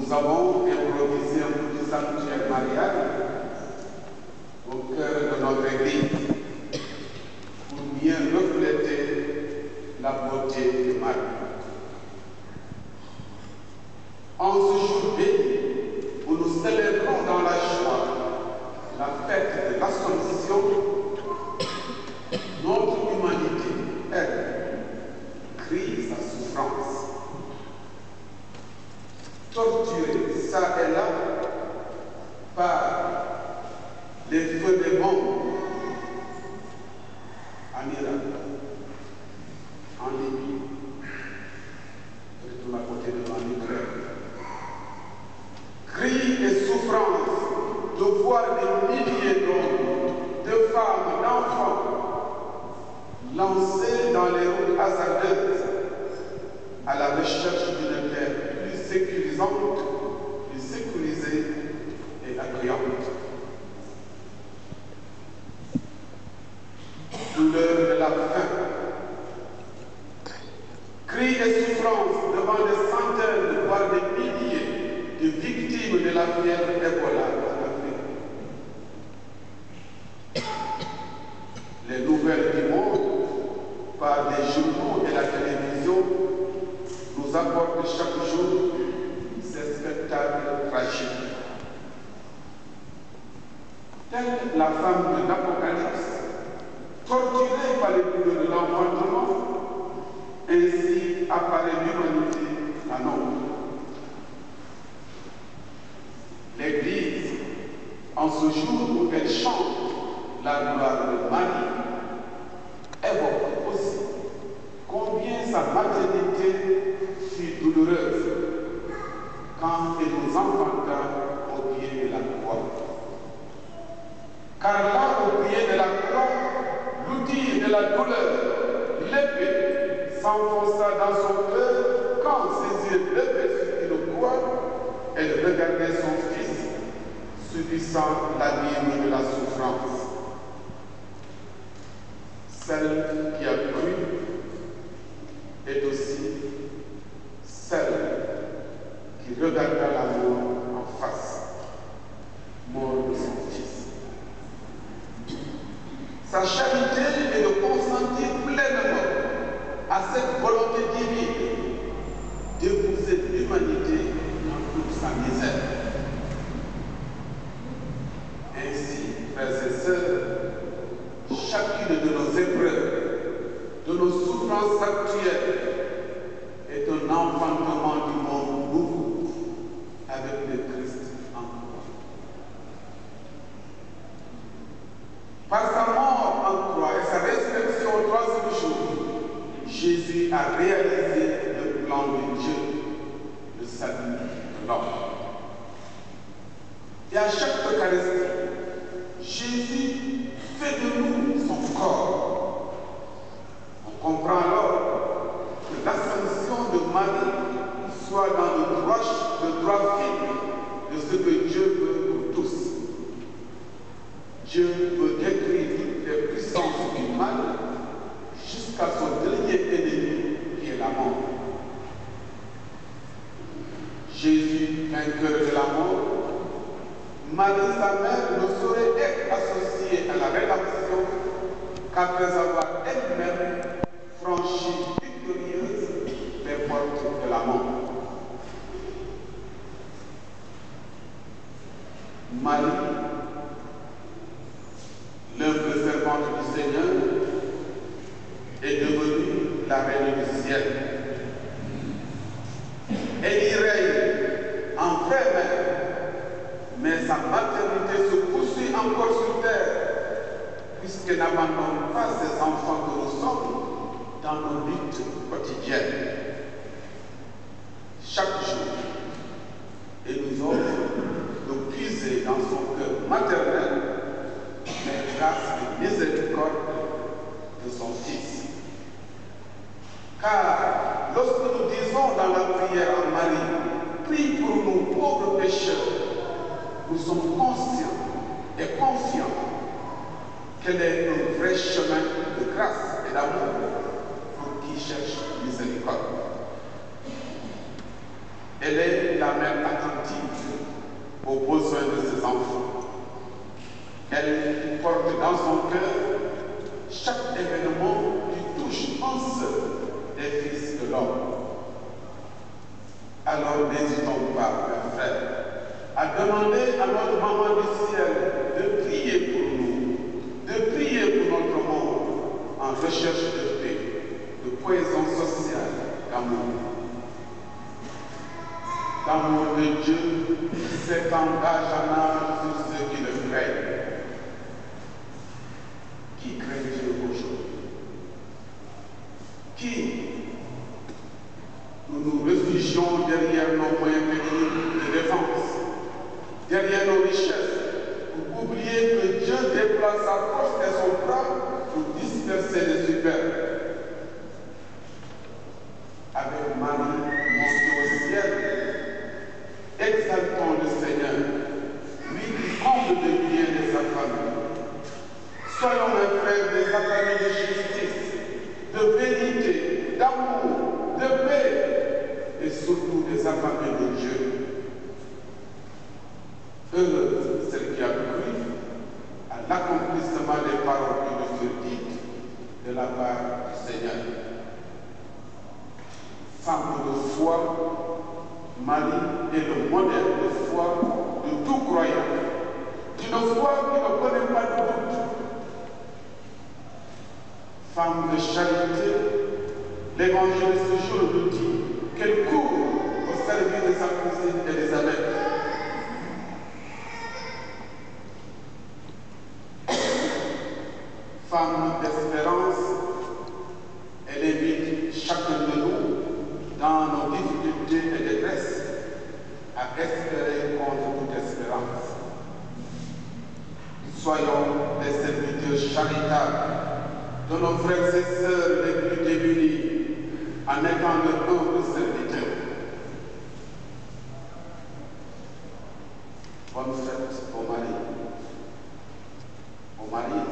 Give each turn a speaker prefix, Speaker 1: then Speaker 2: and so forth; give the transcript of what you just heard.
Speaker 1: Nous avons improvisé un petit sanctuaire marial au cœur de notre église pour bien refléter la beauté de Marie. En ce jour béni, où nous célébrons dans la joie la fête de l'Assomption, notre humanité, elle, crie sa souffrance. Torturée, ça et là, par les feux des bombes en Irak, en Libye, et de la côté de l'Ukraine. Cris et souffrance de voir des milliers d'hommes, de femmes, d'enfants lancés dans les routes hasardeuses à la recherche d'une terre plus sécurisante, plus sécurisée et accueillante. Douleur de la faim, cris et souffrance devant des centaines, voire des milliers de victimes de la fièvre Ebola en Afrique. Les nouvelles du monde, par les journaux et la télévision, nous apportent chaque jour ces spectacles tragiques. Telle la femme de l'Apocalypse, torturée par les douleurs de l'enfantement, ainsi apparaît l'humanité à nombre. L'Église, en ce jour où elle chante la gloire de Marie, évoque aussi combien sa maternité fut douloureuse quand elle nous enfanta au pied de la croix. Car là, au pied de la croix, l'outil de la douleur, l'épée, s'enfonça dans son cœur quand ses yeux levés sur une croix, elle regardait son fils subissant l'abîme de la souffrance. Celle qui a cru est aussi celle qui regarda la mort en face, mort de son fils. Sa charité est de consentir pleinement à cette volonté divine d'épouser l'humanité dans toute sa misère. Ainsi, frères et sœurs, chacune de nos épreuves, de nos souffrances actuelles, est un enfantement du monde nouveau avec le Christ en croix. Par sa mort en croix et sa résurrection au troisième jour, Jésus a réalisé le plan de Dieu, le salut de l'homme. Et à chaque Eucharistie, Jésus fait de nous son corps. On comprend alors que l'ascension de Marie soit dans le droit fil de ce que Dieu veut pour tous. Dieu veut détruire toutes les puissances du mal jusqu'à son dernier ennemi qui est la mort. Jésus, vainqueur de la mort, Marie, sa mère, ne saurait être associée à la rédemption qu'après avoir elle-même franchi victorieuse les portes de la mort. Marie, l'œuvre servante du Seigneur, est devenue la reine du ciel. Elle y règne en vraie mère, mais sa maternité se poursuit encore sur terre, puisqu'elle n'abandonne pas ses enfants que nous sommes dans nos luttes quotidiennes. Chaque jour, elle nous offre de puiser dans son cœur maternel les grâces et miséricorde de son Fils. Car lorsque nous disons dans la prière en Marie, prie pour nous pauvres pécheurs, nous sommes conscients et confiants qu'elle est un vrai chemin de grâce et d'amour pour qui cherche miséricorde. Elle est la la mère attentive aux besoins de ses enfants, qu'elle porte dans son cœur chaque événement qui touche un seul des fils de l'homme. Alors n'hésitons pas, mes frères, à demander à notre maman du ciel de prier pour nous, de prier pour notre monde en recherche de paix, de cohésion sociale, d'amour. L'amour de Dieu s'étendage en âge sur ceux qui le craignent. Qui craint Dieu aujourd'hui? Qui nous nous réfugions derrière nos moyens pénibles de défense, derrière nos richesses, pour oublier que Dieu déploie sa force et son bras pour disperser les superbes. Avec Marie montée au ciel, exaltons le Seigneur, lui qui comble de bien de sa famille. Soyons mes frères des familles de justice, de vérité, d'amour, de paix et surtout des affamés de Dieu. Heureuse celle qui a cru à l'accomplissement des paroles qui nous furent dites de la part du Seigneur. Femme de foi, Marie est le modèle de foi de tout croyant, d'une foi qui ne connaît pas de doute. Femme de charité, l'Évangile de ce jour nous dit qu'elle court au service de sa cousine Élisabeth. Femme d'espérance, elle invite chacun de nous, dans nos difficultés et détresses, à espérer contre toute espérance. Soyons des serviteurs charitables de nos frères et sœurs les plus démunis, en étant de humbles serviteurs. Bonne fête aux maris. Aux maris